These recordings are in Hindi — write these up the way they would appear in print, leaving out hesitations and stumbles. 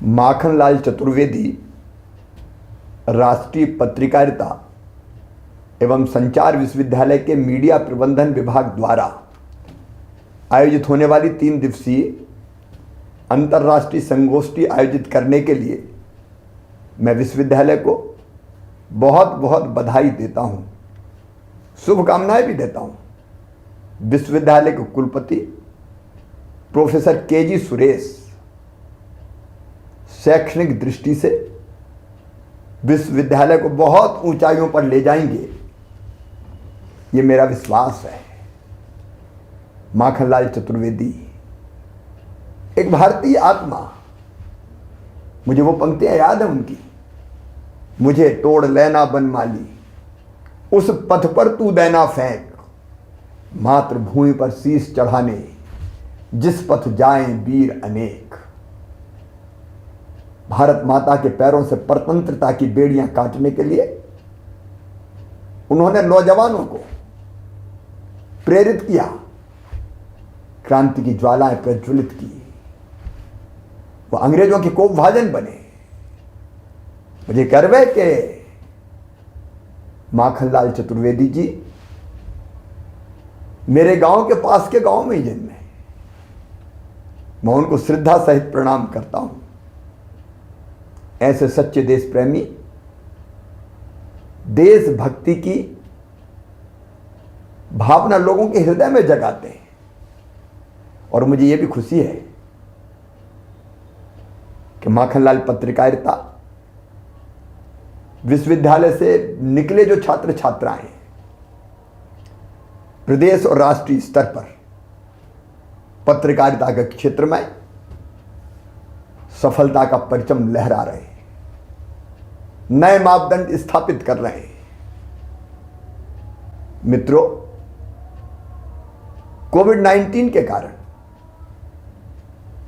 माखनलाल चतुर्वेदी राष्ट्रीय पत्रकारिता एवं संचार विश्वविद्यालय के मीडिया प्रबंधन विभाग द्वारा आयोजित होने वाली 3 दिवसीय अंतर्राष्ट्रीय संगोष्ठी आयोजित करने के लिए मैं विश्वविद्यालय को बहुत बहुत बधाई देता हूं, शुभकामनाएं भी देता हूं। विश्वविद्यालय के कुलपति प्रोफेसर के.जी. सुरेश शैक्षणिक दृष्टि से विश्वविद्यालय को बहुत ऊंचाइयों पर ले जाएंगे, ये मेरा विश्वास है। माखनलाल चतुर्वेदी एक भारतीय आत्मा, मुझे वो पंक्तियां याद है उनकी। मुझे तोड़ लेना बनमाली, उस पथ पर तू देना फेंक, मातृभूमि पर शीश चढ़ाने जिस पथ जाएं वीर अनेक। भारत माता के पैरों से परतंत्रता की बेड़ियां काटने के लिए उन्होंने नौजवानों को प्रेरित किया, क्रांति की ज्वालाएं प्रज्वलित की, वो अंग्रेजों के कोपभाजन बने। मुझे गर्व है कि माखनलाल चतुर्वेदी जी मेरे गांव के पास के गांव में ही जन्मे। मैं उनको श्रद्धा सहित प्रणाम करता हूं। ऐसे सच्चे देश प्रेमी देशभक्ति की भावना लोगों के हृदय में जगाते हैं, और मुझे यह भी खुशी है कि माखनलाल पत्रकारिता विश्वविद्यालय से निकले जो छात्र छात्राएं हैं, प्रदेश और राष्ट्रीय स्तर पर पत्रकारिता के क्षेत्र में सफलता का परचम लहरा रहे हैं, नए मापदंड स्थापित कर रहे हैं। मित्रों, कोविड-19 के कारण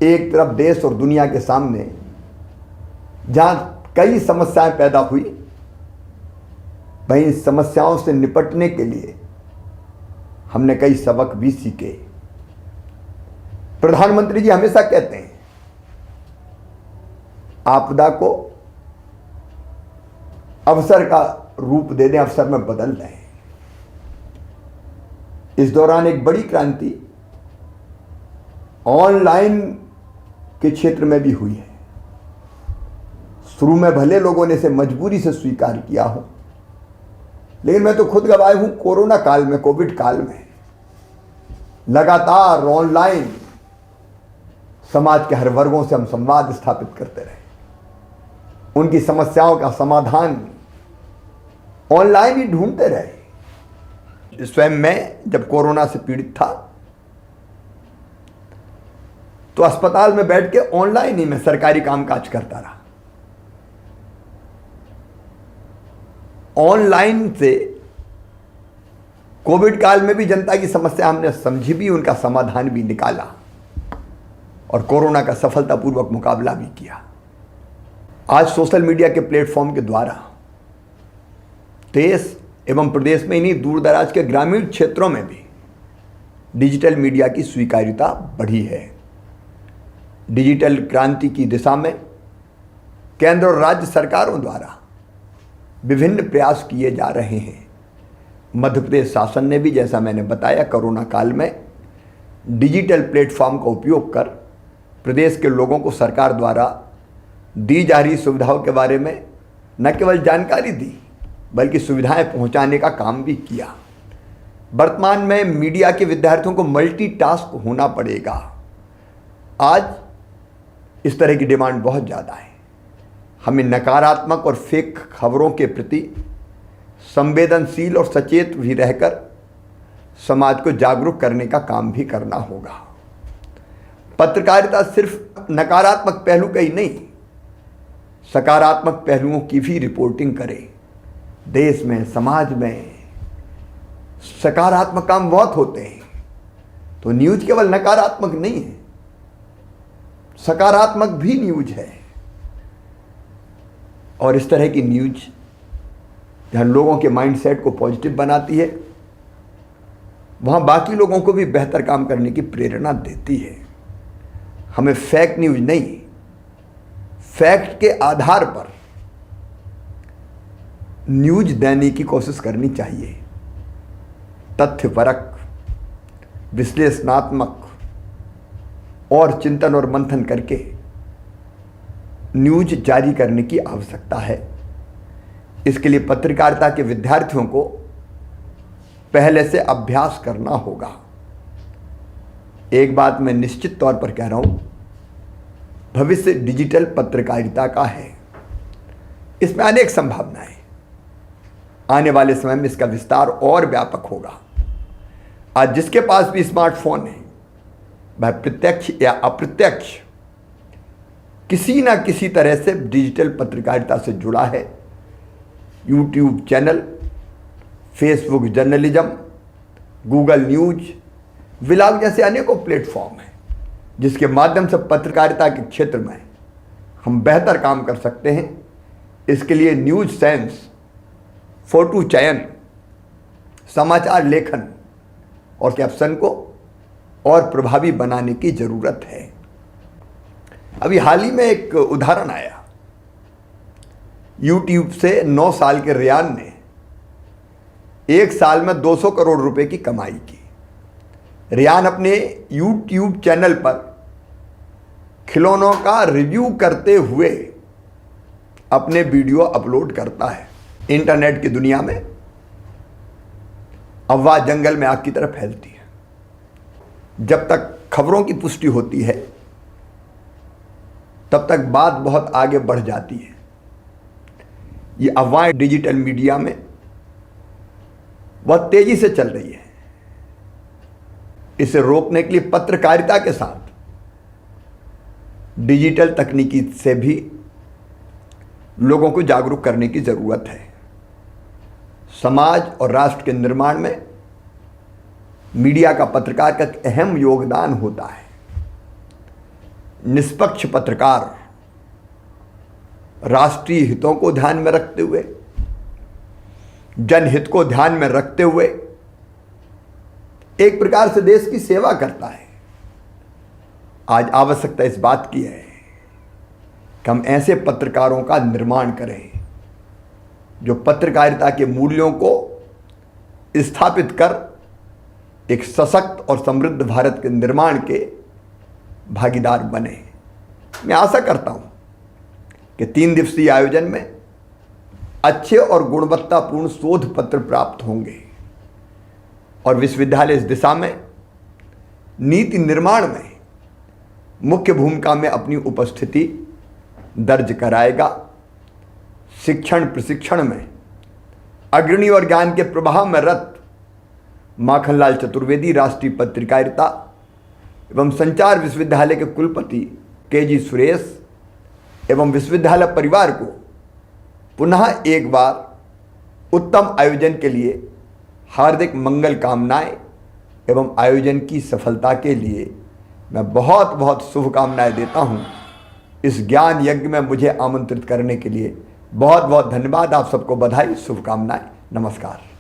एक तरफ देश और दुनिया के सामने जहां कई समस्याएं पैदा हुई, वहीं इन समस्याओं से निपटने के लिए हमने कई सबक भी सीखे। प्रधानमंत्री जी हमेशा कहते हैं, आपदा को अवसर का रूप दे दें, अवसर में बदल दें। इस दौरान एक बड़ी क्रांति ऑनलाइन के क्षेत्र में भी हुई है। शुरू में भले लोगों ने इसे मजबूरी से स्वीकार किया हो, लेकिन मैं तो खुद गवाह हूं। कोरोना काल में, कोविड काल में लगातार ऑनलाइन समाज के हर वर्गों से हम संवाद स्थापित करते रहे, उनकी समस्याओं का समाधान ऑनलाइन ही ढूंढते रहे। स्वयं मैं जब कोरोना से पीड़ित था तो अस्पताल में बैठ के ऑनलाइन ही मैं सरकारी कामकाज करता रहा। ऑनलाइन से कोविड काल में भी जनता की समस्या हमने समझी भी, उनका समाधान भी निकाला और कोरोना का सफलतापूर्वक मुकाबला भी किया। आज सोशल मीडिया के प्लेटफॉर्म के द्वारा देश एवं प्रदेश में, इन्हीं दूर दराज के ग्रामीण क्षेत्रों में भी डिजिटल मीडिया की स्वीकार्यता बढ़ी है। डिजिटल क्रांति की दिशा में केंद्र और राज्य सरकारों द्वारा विभिन्न प्रयास किए जा रहे हैं। मध्य प्रदेश शासन ने भी, जैसा मैंने बताया, कोरोना काल में डिजिटल प्लेटफॉर्म का उपयोग कर प्रदेश के लोगों को सरकार द्वारा दी जा रही सुविधाओं के बारे में न केवल जानकारी दी, बल्कि सुविधाएं पहुंचाने का काम भी किया। वर्तमान में मीडिया के विद्यार्थियों को मल्टीटास्क होना पड़ेगा। आज इस तरह की डिमांड बहुत ज़्यादा है। हमें नकारात्मक और फेक खबरों के प्रति संवेदनशील और सचेत भी रहकर समाज को जागरूक करने का काम भी करना होगा। पत्रकारिता सिर्फ नकारात्मक पहलू का ही नहीं, सकारात्मक पहलुओं की भी रिपोर्टिंग करे। देश में, समाज में सकारात्मक काम बहुत होते हैं, तो न्यूज केवल नकारात्मक नहीं है, सकारात्मक भी न्यूज है। और इस तरह की न्यूज जहां लोगों के माइंडसेट को पॉजिटिव बनाती है, वहां बाकी लोगों को भी बेहतर काम करने की प्रेरणा देती है। हमें फेक न्यूज नहीं, फैक्ट के आधार पर न्यूज देने की कोशिश करनी चाहिए। तथ्यपरक, विश्लेषणात्मक और चिंतन और मंथन करके न्यूज जारी करने की आवश्यकता है। इसके लिए पत्रकारिता के विद्यार्थियों को पहले से अभ्यास करना होगा। एक बात मैं निश्चित तौर पर कह रहा हूं, भविष्य डिजिटल पत्रकारिता का है। इसमें अनेक संभावनाएं, आने वाले समय में इसका विस्तार और व्यापक होगा। आज जिसके पास भी स्मार्टफोन है, वह प्रत्यक्ष या अप्रत्यक्ष किसी ना किसी तरह से डिजिटल पत्रकारिता से जुड़ा है। YouTube channel, Facebook journalism, Google news, vlog जैसे अनेकों प्लेटफॉर्म हैं जिसके माध्यम से पत्रकारिता के क्षेत्र में हम बेहतर काम कर सकते हैं। इसके लिए न्यूज सेंस, फोटो चयन, समाचार लेखन और कैप्शन को और प्रभावी बनाने की जरूरत है। अभी हाल ही में एक उदाहरण आया। यूट्यूब से 9 साल के रेयान ने एक साल में 200 करोड़ रुपए की कमाई की। रेयान अपने यूट्यूब चैनल पर खिलौनों का रिव्यू करते हुए अपने वीडियो अपलोड करता है। इंटरनेट की दुनिया में अफवाह जंगल में आग की तरह फैलती है। जब तक खबरों की पुष्टि होती है तब तक बात बहुत आगे बढ़ जाती है। ये अफवाहें डिजिटल मीडिया में बहुत तेजी से चल रही है। इसे रोकने के लिए पत्रकारिता के साथ डिजिटल तकनीकी से भी लोगों को जागरूक करने की जरूरत है। समाज और राष्ट्र के निर्माण में मीडिया का, पत्रकार का एक अहम योगदान होता है। निष्पक्ष पत्रकार राष्ट्रीय हितों को ध्यान में रखते हुए, जनहित को ध्यान में रखते हुए एक प्रकार से देश की सेवा करता है। आज आवश्यकता इस बात की है कि हम ऐसे पत्रकारों का निर्माण करें जो पत्रकारिता के मूल्यों को स्थापित कर एक सशक्त और समृद्ध भारत के निर्माण के भागीदार बने। मैं आशा करता हूं कि 3 दिवसीय आयोजन में अच्छे और गुणवत्तापूर्ण शोध पत्र प्राप्त होंगे और विश्वविद्यालय इस दिशा में नीति निर्माण में मुख्य भूमिका में अपनी उपस्थिति दर्ज कराएगा। शिक्षण प्रशिक्षण में अग्रणी और ज्ञान के प्रवाह में रत माखनलाल चतुर्वेदी राष्ट्रीय पत्रकारिता एवं संचार विश्वविद्यालय के कुलपति के.जी. सुरेश एवं विश्वविद्यालय परिवार को पुनः एक बार उत्तम आयोजन के लिए हार्दिक मंगल कामनाएं एवं आयोजन की सफलता के लिए मैं बहुत बहुत शुभकामनाएं देता हूं। इस ज्ञान यज्ञ में मुझे आमंत्रित करने के लिए बहुत बहुत धन्यवाद। आप सबको बधाई, शुभकामनाएं, नमस्कार।